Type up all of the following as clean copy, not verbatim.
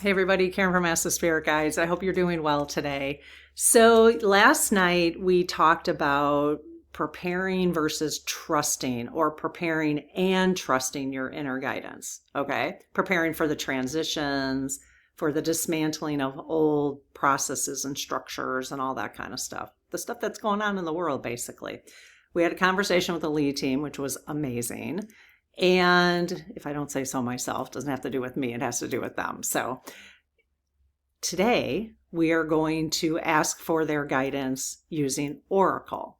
Hey everybody, Karen from Ask the Spirit Guides. I hope you're doing well today. So last night we talked about preparing versus trusting, or preparing and trusting your inner guidance. Okay. Preparing for the transitions, for the dismantling of old processes and structures and all that kind of stuff. The stuff that's going on in the world, basically. We had a conversation with the lead team, which was amazing. And if I don't say so myself, it doesn't have to do with me, it has to do with them. So today we are going to ask for their guidance using Oracle.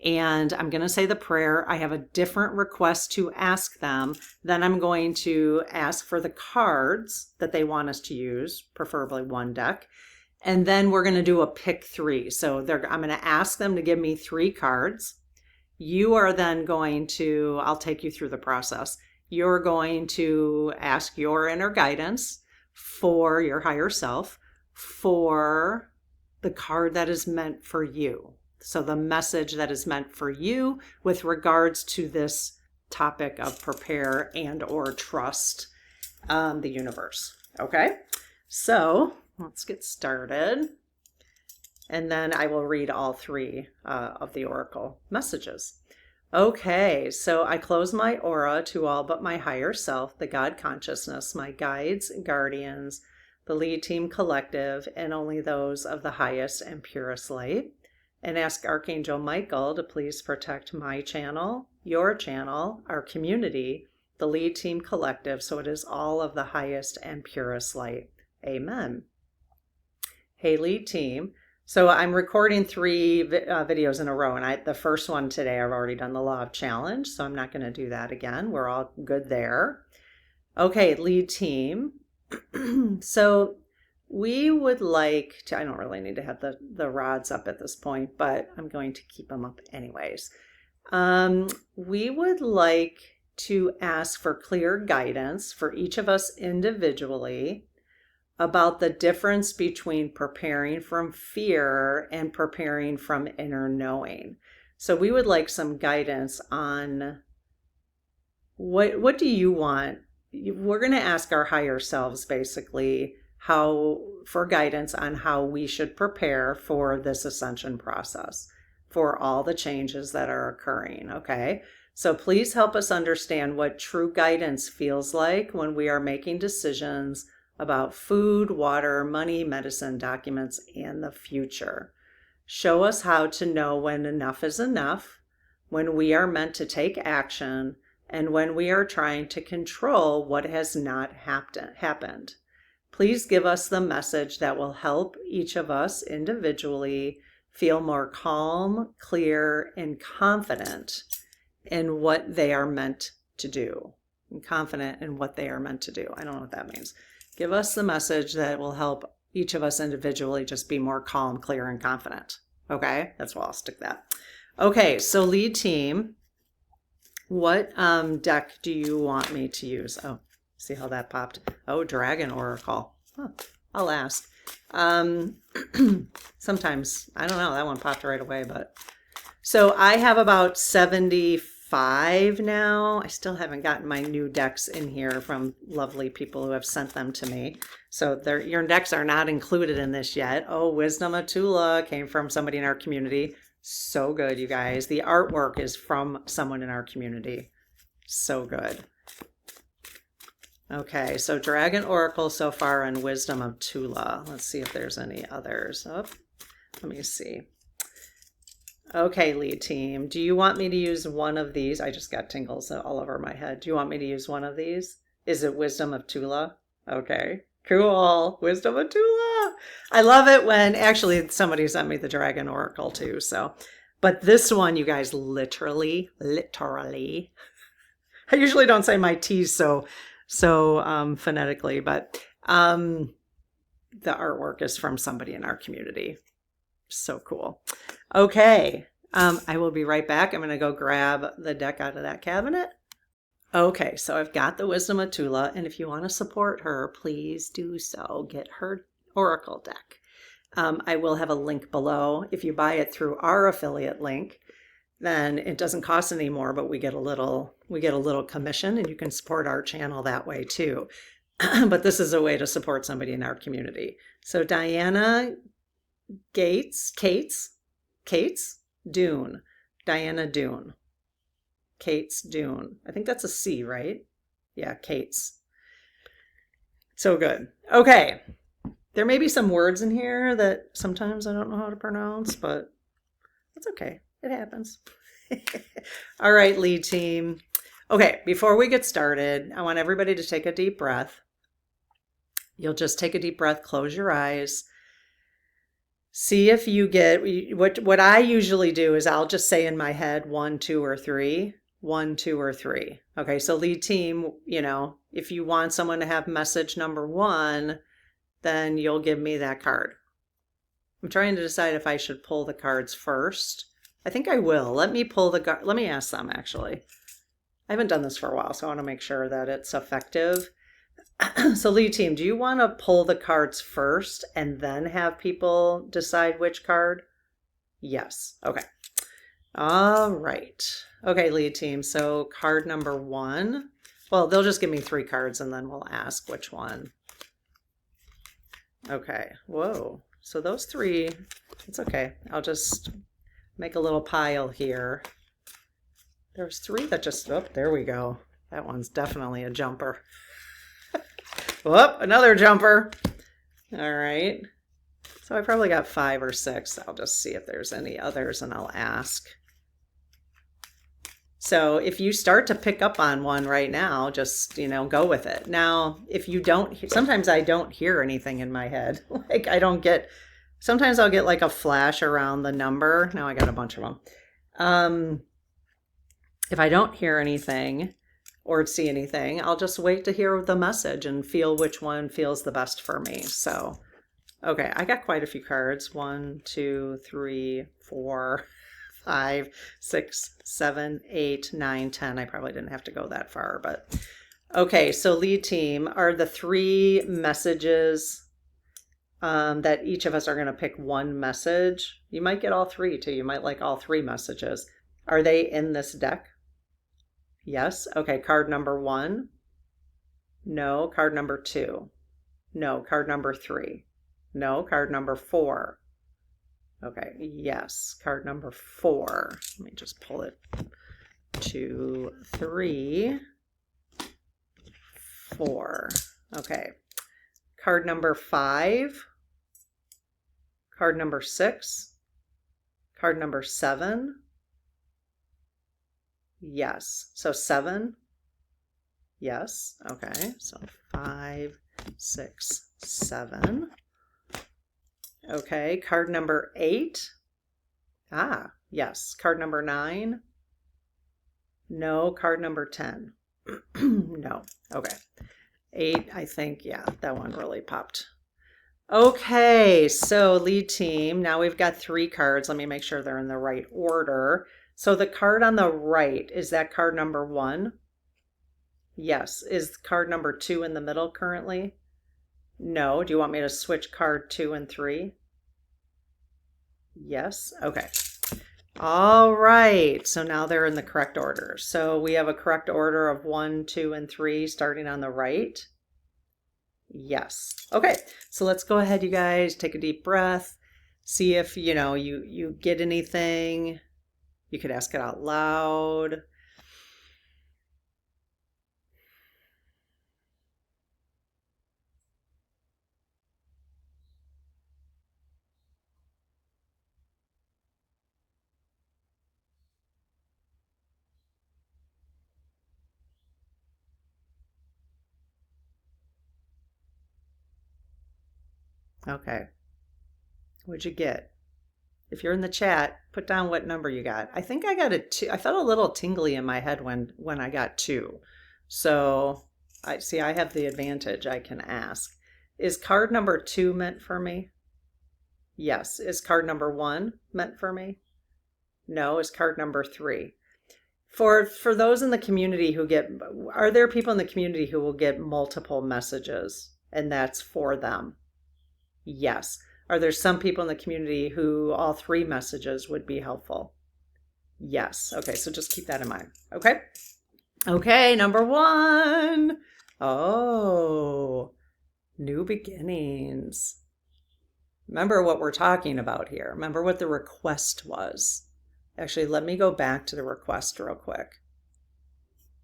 And I'm going to say the prayer. I have a different request to ask them. Then I'm going to ask for the cards that they want us to use, preferably one deck. And then we're going to do a pick three. So I'm going to ask them to give me 3 cards. You are then going to, I'll take you through the process. You're going to ask your inner guidance for your higher self for the card that is meant for you. So the message that is meant for you with regards to this topic of prepare and or trust the universe. Okay, so let's get started. And then I will read all 3 of the Oracle messages. Okay, so I close my aura to all but my higher self, the God consciousness, my guides, guardians, the lead team collective, and only those of the highest and purest light. And ask Archangel Michael to please protect my channel, your channel, our community, the lead team collective, so it is all of the highest and purest light. Amen. Hey, lead team. So I'm recording 3 videos in a row, and the first one today, I've already done the Law of Challenge, so I'm not going to do that again. We're all good there. Okay, lead team. So we would like to, I don't really need to have the rods up at this point, but I'm going to keep them up anyways. We would like to ask for clear guidance for each of us individually about the difference between preparing from fear and preparing from inner knowing. So we would like some guidance on what do you want? We're going to ask our higher selves basically for guidance on how we should prepare for this ascension process, for all the changes that are occurring. Okay. So please help us understand what true guidance feels like when we are making decisions about food, water, money, medicine, documents, and the future. Show us how to know when enough is enough, when we are meant to take action, and when we are trying to control what has not happened. Please give us the message that will help each of us individually feel more calm, clear, and confident in what they are meant to do. And confident in what they are meant to do. I don't know what that means. Give us the message that will help each of us individually just be more calm, clear, and confident. Okay, that's why I'll stick that. Okay, so lead team, what deck do you want me to use? Oh, see how that popped? Oh, Dragon Oracle. Huh, I'll ask. Sometimes, I don't know, that one popped right away, but. So I have about 75 now. I still haven't gotten my new decks in here from lovely people who have sent them to me. So your decks are not included in this yet. Oh, Wisdom of Tula came from somebody in our community. So good, you guys. The artwork is from someone in our community. So good. Okay, so Dragon Oracle so far and Wisdom of Tula. Let's see if there's any others. Oh, let me see. Okay, lead team, do you want me to use one of these? I just got tingles all over my head. Do you want me to use one of these? Is it Wisdom of Tula? Okay, cool. Wisdom of Tula. I love it when, actually, somebody sent me the Dragon Oracle too, so. But this one, you guys, literally, I usually don't say my T's so phonetically, but the artwork is from somebody in our community. So cool. Okay, I will be right back. I'm going to go grab the deck out of that cabinet. Okay, so I've got the Wisdom of Tula, and if you want to support her, please do so. Get her Oracle deck. I will have a link below. If you buy it through our affiliate link, then it doesn't cost any more, but we get a little commission, and you can support our channel that way too. but this is a way to support somebody in our community. So Diana Kates, Dune, Diana Dune, Kates Dune. I think that's a C, right? Yeah, Kates. So good. Okay. There may be some words in here that sometimes I don't know how to pronounce, but that's okay. It happens. All right, lead team. Okay, before we get started, I want everybody to take a deep breath. You'll just take a deep breath, close your eyes. See if you get, what I usually do is I'll just say in my head 1, 2, or 3. 1, 2, or 3. Okay, so lead team, if you want someone to have message number 1, then you'll give me that card. I'm trying to decide if I should pull the cards first. I think I will. Let me ask them actually. I haven't done this for a while, so I want to make sure that it's effective. So lead team, do you want to pull the cards first and then have people decide which card? Yes. Okay. All right. Okay, lead team. So card number 1. Well, they'll just give me 3 cards and then we'll ask which one. Okay. Whoa. So those 3, it's okay. I'll just make a little pile here. There's 3 that just, oh, there we go. That one's definitely a jumper. Whoop, another jumper. All right. So I probably got 5 or 6. I'll just see if there's any others and I'll ask. So if you start to pick up on one right now, just, go with it. Now, if you don't, sometimes I don't hear anything in my head. Like sometimes I'll get like a flash around the number. Now I got a bunch of them. If I don't hear anything or see anything, I'll just wait to hear the message and feel which one feels the best for me. So, okay, I got quite a few cards. 1, 2, 3, 4, 5, 6, 7, 8, 9, 10. I probably didn't have to go that far, but okay. So lead team, are the 3 messages that each of us are going to pick one message? You might get all 3 too. You might like all 3 messages. Are they in this deck? Yes. Okay. Card number 1. No. Card number 2. No. Card number 3. No. Card number 4. Okay. Yes. Card number 4. Let me just pull it. 2, 3, 4. Okay. Card number 5. Card number 6. Card number 7. Yes. So 7. Yes. Okay. So 5, 6, 7. Okay. Card number 8. Ah, yes. Card number 9. No. Card number 10. No. Okay. 8, I think. Yeah, that one really popped. Okay. So lead team, now we've got 3 cards. Let me make sure they're in the right order. So the card on the right, is that card number 1? Yes. Is card number 2 in the middle currently? No. Do you want me to switch card 2 and 3? Yes. Okay. All right. So now they're in the correct order. So we have a correct order of 1, 2, and 3 starting on the right. Yes. Okay. So let's go ahead, you guys. Take a deep breath. See if, you get anything. You could ask it out loud. Okay. What'd you get? If you're in the chat, put down what number you got. I think I got a 2. I felt a little tingly in my head when I got 2. So I have the advantage. I can ask. Is card number 2 meant for me? Yes. Is card number 1 meant for me? No. Is card number 3? For those in the community are there people in the community who will get multiple messages and that's for them? Yes. Are there some people in the community who all 3 messages would be helpful? Yes. Okay, so just keep that in mind. Okay. Okay, number 1. Oh, new beginnings. Remember what we're talking about here. Remember what the request was. Actually, let me go back to the request real quick.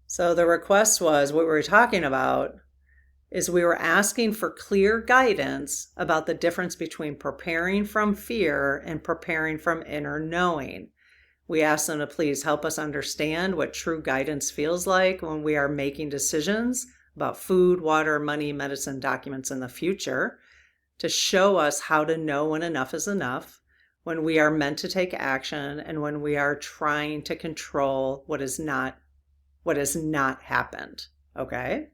So the request was, what we were talking about is we were asking for clear guidance about the difference between preparing from fear and preparing from inner knowing. We asked them to please help us understand what true guidance feels like when we are making decisions about food, water, money, medicine, documents in the future, to show us how to know when enough is enough, when we are meant to take action, and when we are trying to control what has not happened. Okay?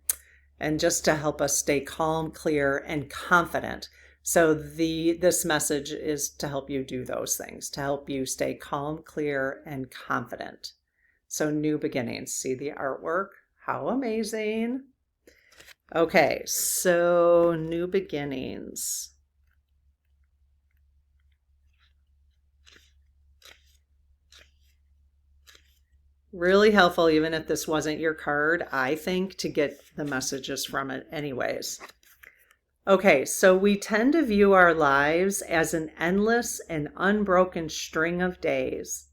And just to help us stay calm, clear, and confident. So this message is to help you do those things, to help you stay calm, clear, and confident. So new beginnings. See the artwork? How amazing. Okay, so new beginnings. Really helpful, even if this wasn't your card, I think, to get the messages from it anyways. Okay, so we tend to view our lives as an endless and unbroken string of days.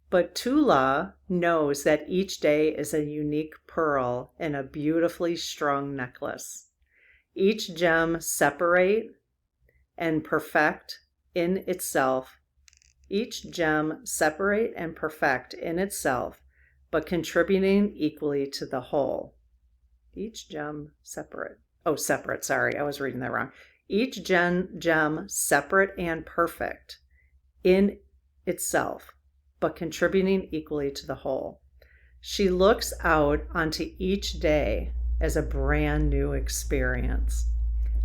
But Tula knows that each day is a unique pearl in a beautifully strung necklace. Each gem separate and perfect in itself. Each gem separate and perfect in itself, but contributing equally to the whole. Each gem separate. Oh, separate, sorry, I was reading that wrong. Each gem separate and perfect in itself, but contributing equally to the whole. She looks out onto each day as a brand new experience.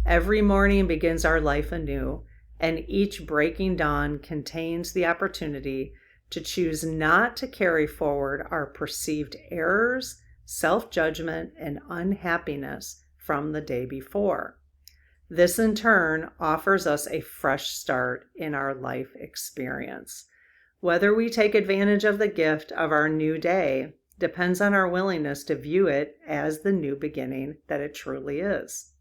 Every morning begins our life anew, and each breaking dawn contains the opportunity to choose not to carry forward our perceived errors, self-judgment, and unhappiness from the day before. This in turn offers us a fresh start in our life experience. Whether we take advantage of the gift of our new day depends on our willingness to view it as the new beginning that it truly is.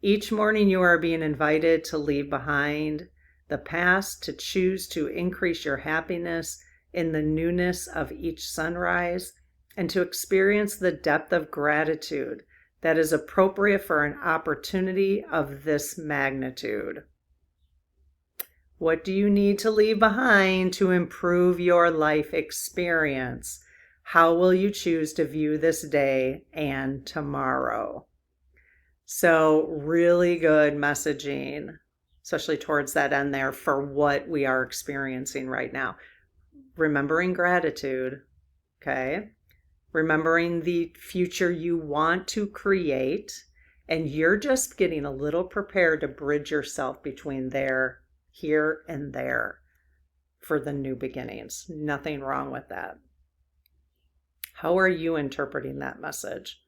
Each morning you are being invited to leave behind the past, to choose to increase your happiness in the newness of each sunrise, and to experience the depth of gratitude that is appropriate for an opportunity of this magnitude. What do you need to leave behind to improve your life experience? How will you choose to view this day and tomorrow? So really good messaging, especially towards that end there, for what we are experiencing right now. Remembering gratitude, okay? Remembering the future you want to create, and you're just getting a little prepared to bridge yourself between here and there for the new beginnings. Nothing wrong with that. How are you interpreting that message?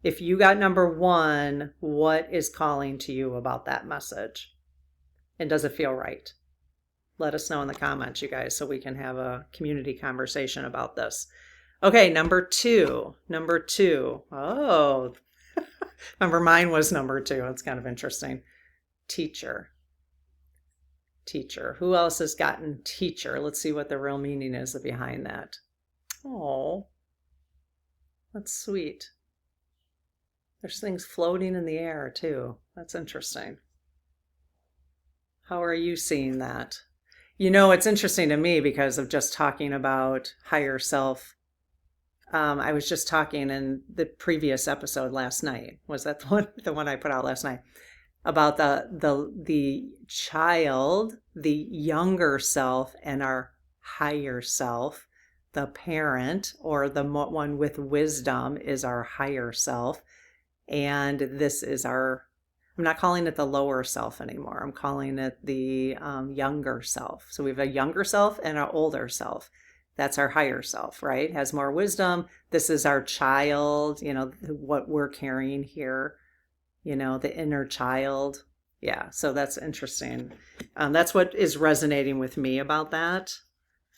If you got number 1, what is calling to you about that message? And does it feel right? Let us know in the comments, you guys, so we can have a community conversation about this. Okay, number 2. Oh, remember mine was number 2. It's kind of interesting. Teacher. Who else has gotten teacher? Let's see what the real meaning is behind that. Oh, that's sweet. There's things floating in the air too. That's interesting. How are you seeing that? You know, it's interesting to me because of just talking about higher self. I was just talking in the previous episode last night. Was that the one I put out last night? About the child, the younger self, and our higher self. The parent, or the one with wisdom, is our higher self. And this is I'm not calling it the lower self anymore. I'm calling it the younger self. So we have a younger self and an older self. That's our higher self, right? Has more wisdom. This is our child, what we're carrying here, the inner child. Yeah, so that's interesting. That's what is resonating with me about that.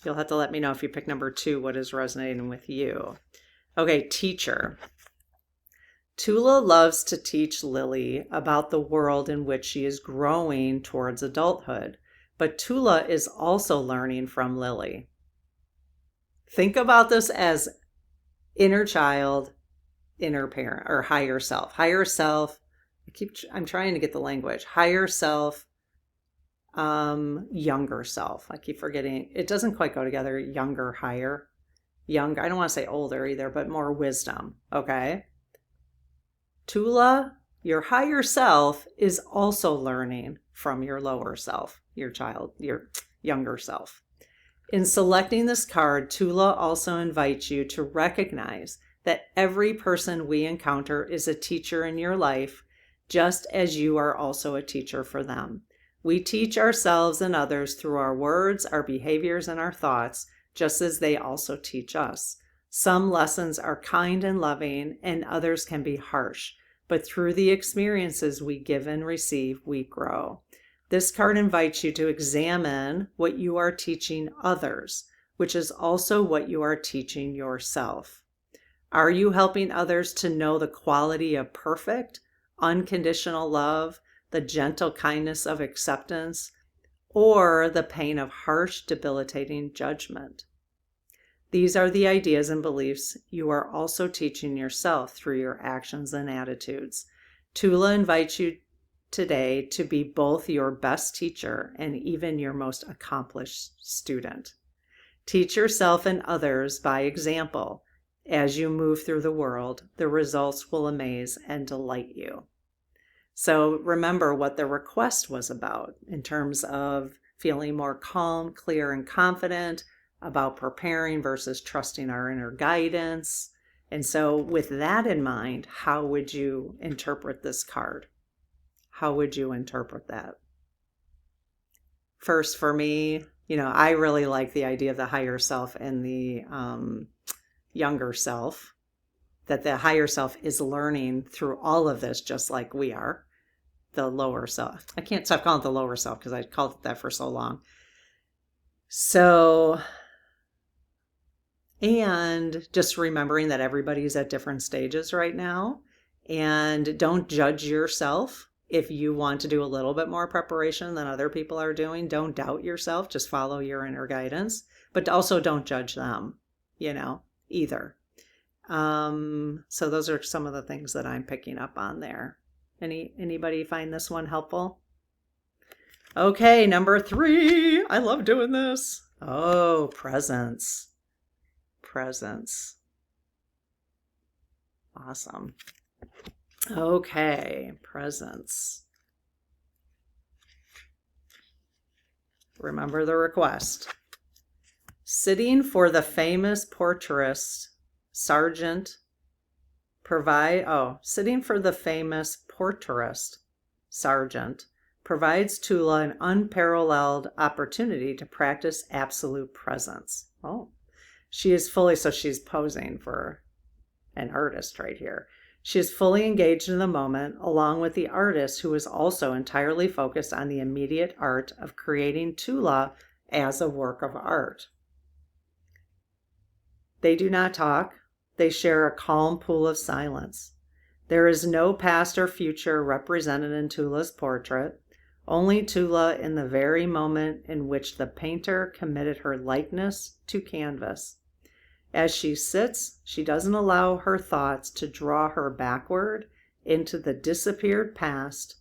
You'll have to let me know if you pick number 2, what is resonating with you. Okay, teacher. Tula loves to teach Lily about the world in which she is growing towards adulthood, but Tula is also learning from Lily. Think about this as inner child, inner parent, or higher self. Higher self, I'm trying to get the language. Higher self, younger self. I keep forgetting. It doesn't quite go together. Younger, higher. Younger, I don't want to say older either, but more wisdom, okay? Tula, your higher self, is also learning from your lower self, your younger self. In selecting this card, Tula also invites you to recognize that every person we encounter is a teacher in your life, just as you are also a teacher for them. We teach ourselves and others through our words, our behaviors, and our thoughts, just as they also teach us. Some lessons are kind and loving, and others can be harsh, but through the experiences we give and receive, we grow. This card invites you to examine what you are teaching others, which is also what you are teaching yourself. Are you helping others to know the quality of perfect, unconditional love, the gentle kindness of acceptance, or the pain of harsh, debilitating judgment? These are the ideas and beliefs you are also teaching yourself through your actions and attitudes. Tula invites you today to be both your best teacher and even your most accomplished student. Teach yourself and others by example. As you move through the world, the results will amaze and delight you. So remember what the request was about in terms of feeling more calm, clear, and confident, about preparing versus trusting our inner guidance. And so with that in mind, how would you interpret this card? How would you interpret that? First, for me, I really like the idea of the higher self and the younger self, that the higher self is learning through all of this just like we are. The lower self, I can't stop calling it the lower self because I called it that for so long. So, and just remembering that everybody's at different stages right now, and don't judge yourself. If you want to do a little bit more preparation than other people are doing, don't doubt yourself, just follow your inner guidance, but also don't judge them, either. So those are some of the things that I'm picking up on there. Anybody find this one helpful? Okay, number 3. I love doing this. Oh, presence. Presence. Awesome. Okay, presence. Remember the request. Sitting for the famous portraitist Sargent provides Tula an unparalleled opportunity to practice absolute presence. Oh, she's posing for an artist right here. She is fully engaged in the moment, along with the artist, who is also entirely focused on the immediate art of creating Tula as a work of art. They do not talk. They share a calm pool of silence. There is no past or future represented in Tula's portrait, only Tula in the very moment in which the painter committed her likeness to canvas. As she sits, she doesn't allow her thoughts to draw her backward into the disappeared past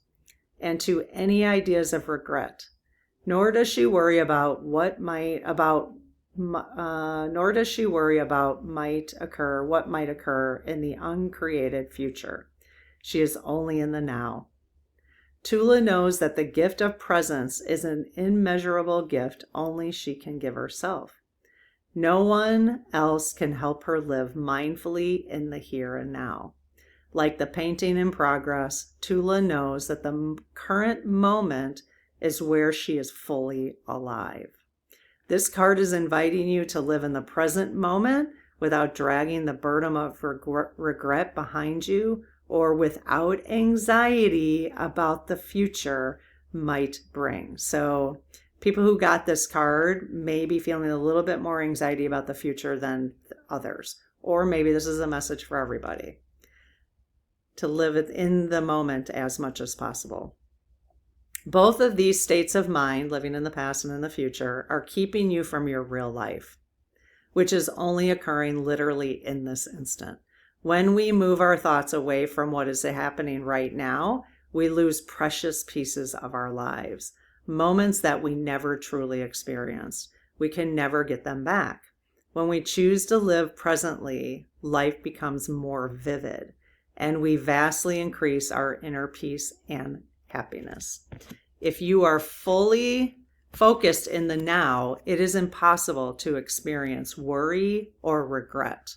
and to any ideas of regret, nor does she worry about what might occur in the uncreated future. She is only in the now. Tula knows that the gift of presence is an immeasurable gift only she can give herself. No one else can help her live mindfully in the here and now. Like the painting in progress, Tula knows that the current moment is where she is fully alive. This card is inviting you to live in the present moment without dragging the burden of regret behind you, or without anxiety about the future might bring. So people who got this card may be feeling a little bit more anxiety about the future than others, or maybe this is a message for everybody. to live in the moment as much as possible. Both of these states of mind, living in the past and in the future, are keeping you from your real life, which is only occurring literally in this instant. When we move our thoughts away from what is happening right now, we lose precious pieces of our lives, moments that we never truly experienced. We can never get them back. When we choose to live presently, life becomes more vivid, and we vastly increase our inner peace and happiness. If you are fully focused in the now, it is impossible to experience worry or regret.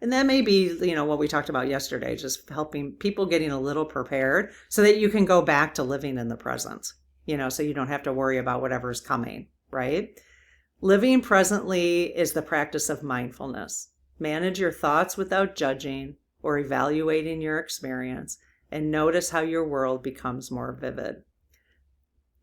And that may be, what we talked about yesterday, just helping people getting a little prepared so that you can go back to living in the present, so you don't have to worry about whatever's coming, right? Living presently is the practice of mindfulness. Manage your thoughts without judging or evaluating your experience, and notice how your world becomes more vivid.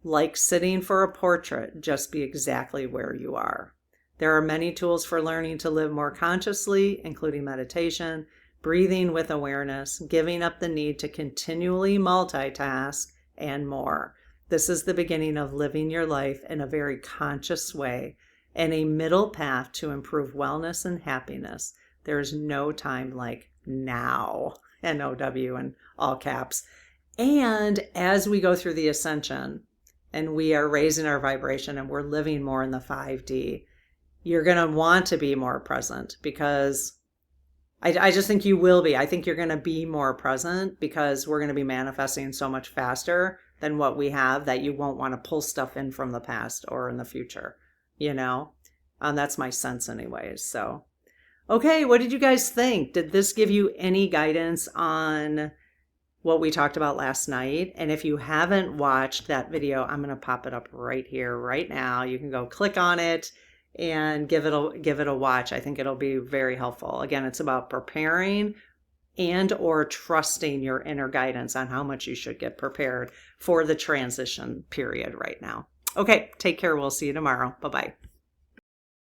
Like sitting for a portrait, just be exactly where you are. There are many tools for learning to live more consciously, including meditation, breathing with awareness, giving up the need to continually multitask, and more. This is the beginning of living your life in a very conscious way and a middle path to improve wellness and happiness. There is no time like now, N-O-W in all caps. And as we go through the ascension and we are raising our vibration and we're living more in the 5D, you're going to want to be more present, because I just think you will be. I think you're going to be more present because we're going to be manifesting so much faster than what we have that you won't want to pull stuff in from the past or in the future, that's my sense anyways. So, okay, what did you guys think? Did this give you any guidance on what we talked about last night? And if you haven't watched that video, I'm going to pop it up right here, right now. You can go click on it and give it a watch. I think it'll be very helpful. Again, it's about preparing and or trusting your inner guidance on how much you should get prepared for the transition period right now. Okay, take care. We'll see you tomorrow. Bye-bye.